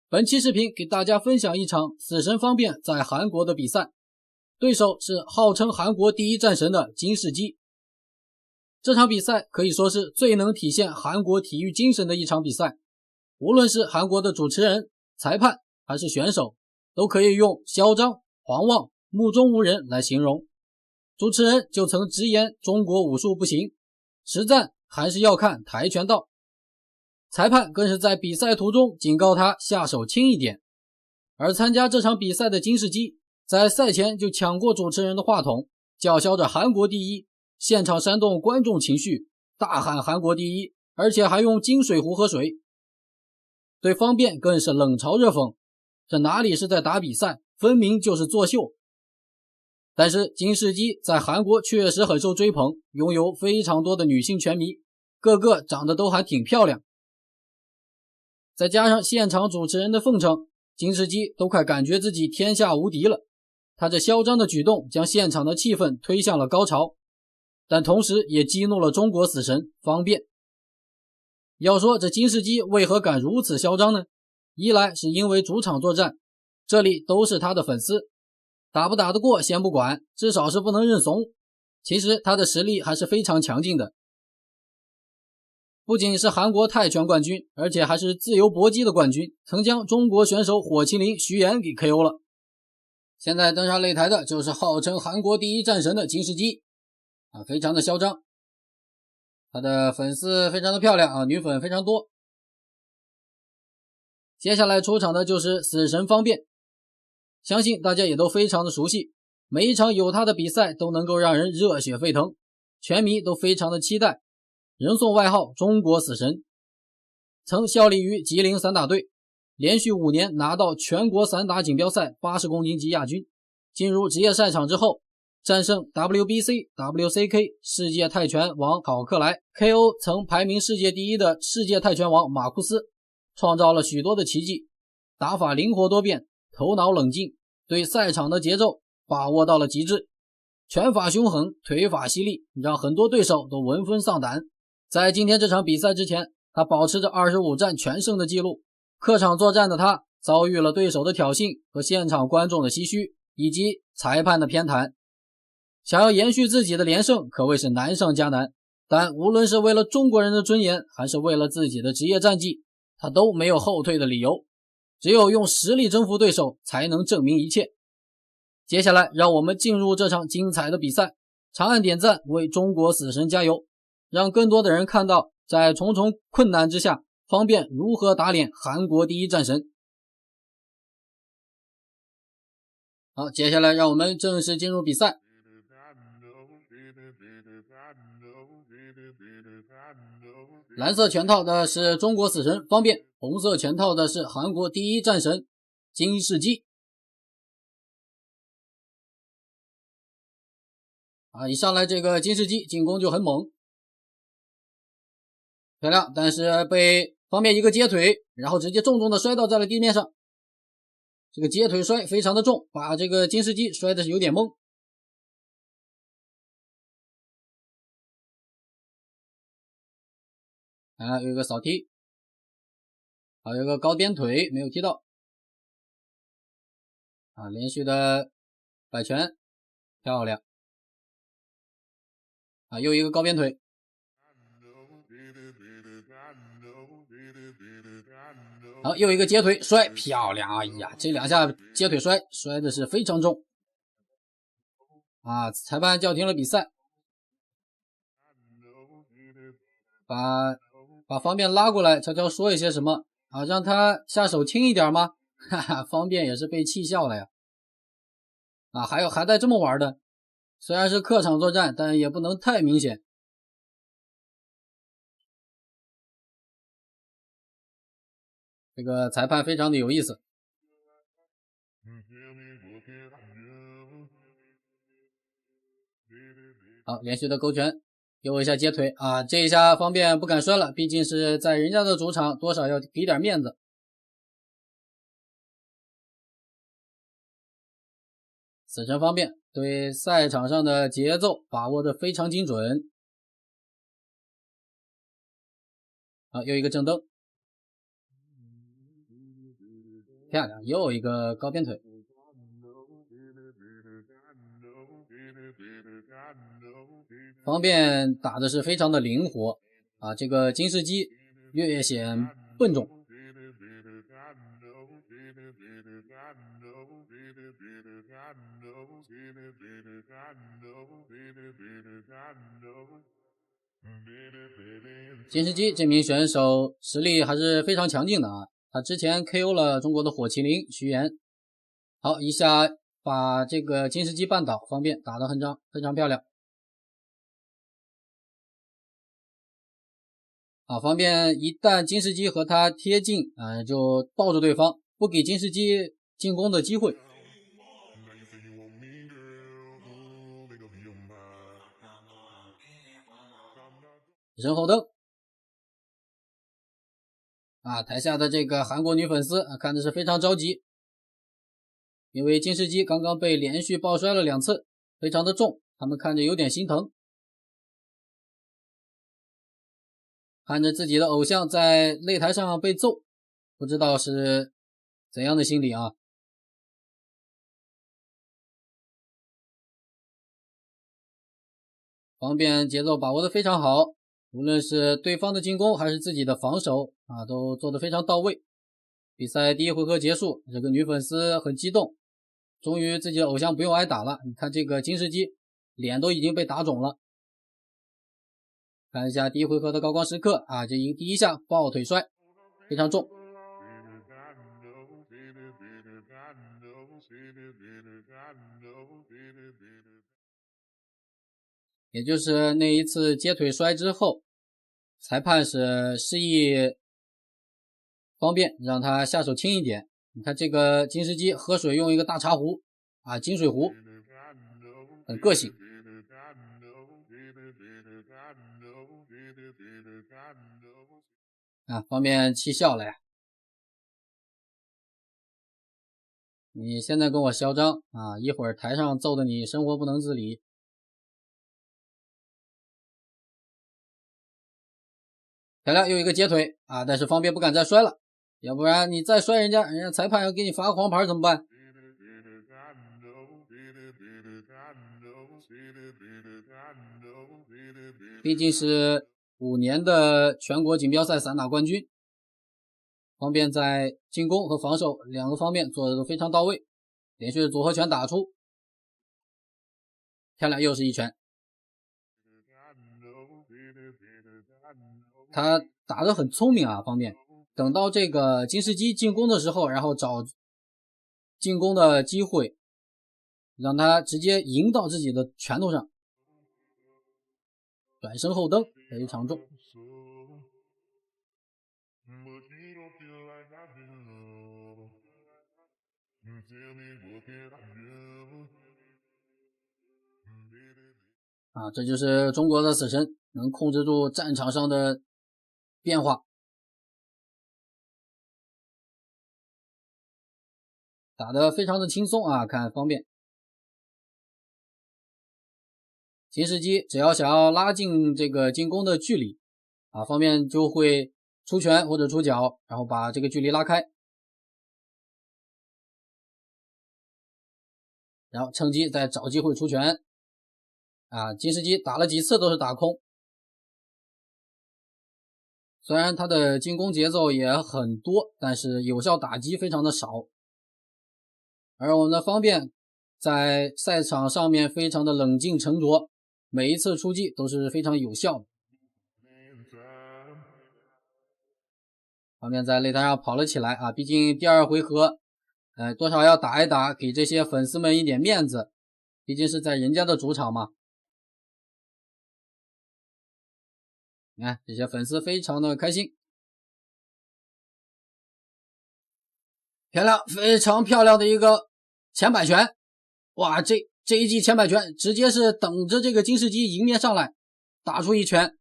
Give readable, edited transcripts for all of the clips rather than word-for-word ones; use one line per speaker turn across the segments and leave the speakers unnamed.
本期视频给大家分享一场死神方辩在韩国的比赛，对手是号称韩国第一战神的金世基。这场比赛可以说是最能体现韩国体育精神的一场比赛，无论是韩国的主持人、裁判还是选手，都可以用嚣张、狂妄、目中无人来形容。主持人就曾直言中国武术不行，实战还是要看跆拳道。裁判更是在比赛途中警告他下手轻一点。而参加这场比赛的金世基在赛前就抢过主持人的话筒，叫嚣着韩国第一，现场煽动观众情绪，大喊韩国第一，而且还用金水壶喝水。对方辩更是冷嘲热讽，这哪里是在打比赛，分明就是作秀。但是金世基在韩国确实很受追捧，拥有非常多的女性拳迷，个个长得都还挺漂亮。再加上现场主持人的奉承，金世基都快感觉自己天下无敌了。他这嚣张的举动将现场的气氛推向了高潮，但同时也激怒了中国死神方辩。要说这金世基为何敢如此嚣张呢？一来是因为主场作战，这里都是他的粉丝，打不打得过先不管，至少是不能认怂。其实他的实力还是非常强劲的，不仅是韩国泰拳冠军，而且还是自由搏击的冠军，曾将中国选手火麒麟徐岩给 KO 了。现在登上擂台的就是号称韩国第一战神的金世基，非常的嚣张，他的粉丝非常的漂亮，女粉非常多。接下来出场的就是死神方辩，相信大家也都非常的熟悉，每一场有他的比赛都能够让人热血沸腾，拳迷都非常的期待，人送外号中国死神。曾效力于吉林散打队，连续5年拿到全国散打锦标赛80公斤级亚军。进入职业赛场之后，战胜 WBC、WCK 世界泰拳王考克莱， KO 曾排名世界第一的世界泰拳王马库斯，创造了许多的奇迹。打法灵活多变，头脑冷静，对赛场的节奏把握到了极致，拳法凶狠，腿法犀利，让很多对手都闻风丧胆。在今天这场比赛之前，他保持着25战全胜的记录。客场作战的他遭遇了对手的挑衅和现场观众的唏嘘，以及裁判的偏袒，想要延续自己的连胜可谓是难上加难。但无论是为了中国人的尊严，还是为了自己的职业战绩，他都没有后退的理由，只有用实力征服对手才能证明一切。接下来让我们进入这场精彩的比赛，长按点赞为中国死神加油，让更多的人看到在重重困难之下方辩如何打脸韩国第一战神。好，接下来让我们正式进入比赛。蓝色拳套的是中国死神方辩，红色拳套的是韩国第一战神金世基。一上来这个金世基进攻就很猛，漂亮，但是被方辩一个接腿，然后直接重重的摔倒在了地面上。这个接腿摔非常的重，把这个金世基摔的是有点懵。有一个扫踢，还有一个高鞭腿没有踢到。连续的摆拳，漂亮。又一个高鞭腿。好，又一个接腿摔，漂亮。哎呀，这2下接腿摔的是非常重。裁判叫停了比赛，把方辩拉过来，悄悄说一些什么让他下手轻一点吗？方辩也是被气笑了呀。还带这么玩的，虽然是客场作战，但也不能太明显。这个裁判非常的有意思。好，连续的勾拳，给我一下接腿这一下方辩不敢摔了，毕竟是在人家的主场，多少要给点面子。死神方辩对赛场上的节奏把握的非常精准。又一个正蹬。漂亮，又一个高鞭腿。方便打的是非常的灵活啊，这个金世基略显笨重。金世基这名选手实力还是非常强劲的啊，他之前 KO 了中国的火麒麟徐岩。好，一下把这个金世基绊倒，方便打得非常漂亮。啊，方便一旦金世基和他贴近，就抱住对方，不给金世基进攻的机会。身后蹬。啊，台下的这个韩国女粉丝看的是非常着急，因为金世基刚刚被连续抱摔了2次，非常的重，他们看着有点心疼。看着自己的偶像在擂台上被揍，不知道是怎样的心理啊。方便节奏把握的非常好，无论是对方的进攻还是自己的防守啊，都做得非常到位。比赛第1回合结束，这个女粉丝很激动，终于自己的偶像不用挨打了。你看这个金世基脸都已经被打肿了。看一下第1回合的高光时刻啊，这第一下抱腿摔非常重。也就是那一次接腿摔之后，裁判是示意方便让他下手轻一点。你看这个金世基喝水用一个大茶壶啊，金水壶，很个性。啊，方便气笑了呀！你现在跟我嚣张啊，一会儿台上揍的你生活不能自理。漂亮，又一个接腿啊，但是方便不敢再摔了，要不然你再摔人家裁判要给你罚黄牌怎么办？毕竟是5年的全国锦标赛散打冠军，方便在进攻和防守2个方面做的都非常到位，连续组合拳打出，漂亮，又是一拳。他打得很聪明啊，方便等到这个金世基进攻的时候，然后找进攻的机会，让他直接迎到自己的拳头上，转身后蹬非常重。啊，这就是中国的死神，能控制住战场上的变化，打得非常的轻松啊，看方便。金世基只要想要拉近这个进攻的距离啊，方便就会出拳或者出脚，然后把这个距离拉开，然后趁机再找机会出拳。啊，金世基打了几次都是打空，虽然他的进攻节奏也很多，但是有效打击非常的少。而我们的方便在赛场上面非常的冷静沉着，每一次出击都是非常有效的。方便在擂台上跑了起来啊，毕竟第2回合，多少要打一打，给这些粉丝们一点面子，毕竟是在人家的主场嘛。你看这些粉丝非常的开心，漂亮，非常漂亮的一个前摆拳。哇，这一记前摆拳直接是等着这个金世基迎面上来打出一拳，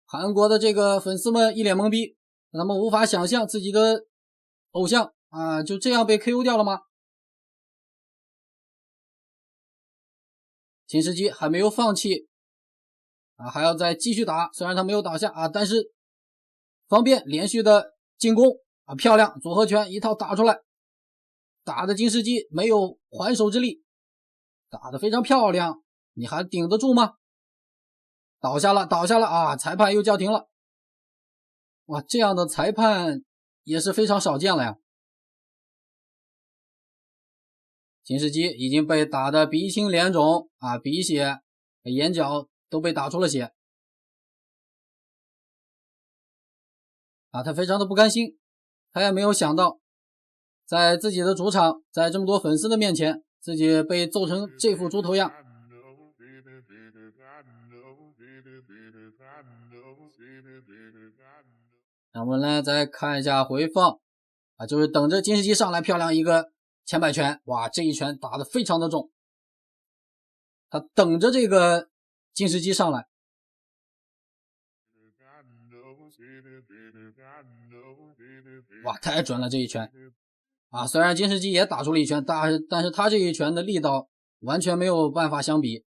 韩国的这个粉丝们一脸懵逼，他们无法想象自己的偶像啊就这样被 KO 掉了吗？金世基还没有放弃啊，还要再继续打，虽然他没有倒下啊，但是方便连续的进攻漂亮，组合拳一套打出来，打的金世基没有还手之力，打得非常漂亮，你还顶得住吗？倒下了啊！裁判又叫停了。哇，这样的裁判也是非常少见了呀。金世基已经被打得鼻青脸肿啊，鼻血、眼角都被打出了血啊，他非常的不甘心，他也没有想到在自己的主场，在这么多粉丝的面前，自己被揍成这副猪头样。那我们呢再看一下回放啊，就是等着金世基上来，漂亮一个前摆拳，哇，这一拳打得非常的重，他等着这个金世基上来，哇，太准了这一拳啊！虽然金世基也打出了一拳，但是他这一拳的力道完全没有办法相比。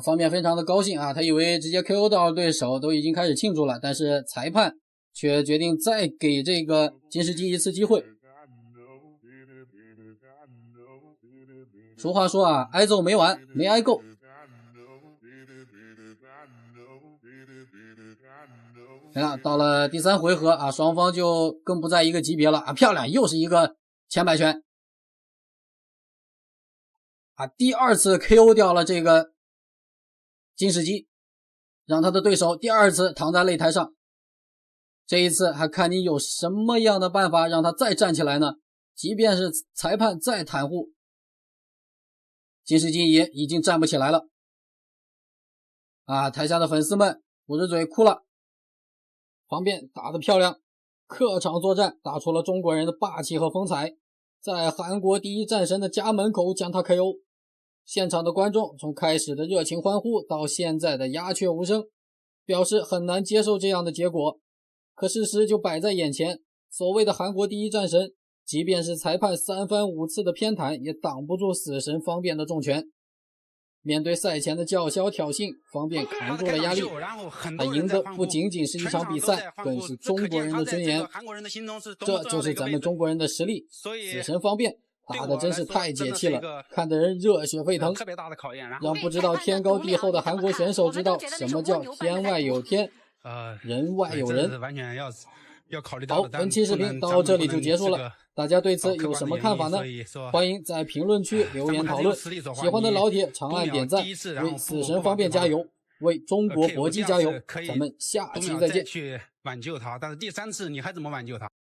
方面非常的高兴啊，他以为直接 KO 到对手，都已经开始庆祝了，但是裁判却决定再给这个金世基一次机会。俗话说啊，挨揍没完，没挨够。到了第3回合啊，双方就更不在一个级别了啊！漂亮，又是一个前摆拳啊，第2次 KO 掉了这个金世基，让他的对手第2次躺在擂台上。这一次还看你有什么样的办法让他再站起来呢？即便是裁判再袒护，金世基也已经站不起来了啊！台下的粉丝们捂着嘴哭了。方便打得漂亮，客场作战打出了中国人的霸气和风采，在韩国第一战神的家门口将他 KO。现场的观众从开始的热情欢呼到现在的鸦雀无声，表示很难接受这样的结果。可事实就摆在眼前，所谓的韩国第一战神，即便是裁判3番5次的偏袒，也挡不住死神方便的重拳。面对赛前的叫嚣挑衅，方便扛住了压力，他赢的不仅仅是一场比赛，更是中国人的尊严。这就是咱们中国人的实力。死神方便打的真是太解气了，看得人热血沸腾，让不知道天高地厚的韩国选手知道什么叫天外有天，人外有人。好，本期视频到这里就结束了，大家对此有什么看法呢？欢迎在评论区留言讨论。喜欢的老铁长按点赞，为死神方便加油，为中国搏击加油。咱们下期再见。
去挽救他，但是第3次你还怎么挽救他？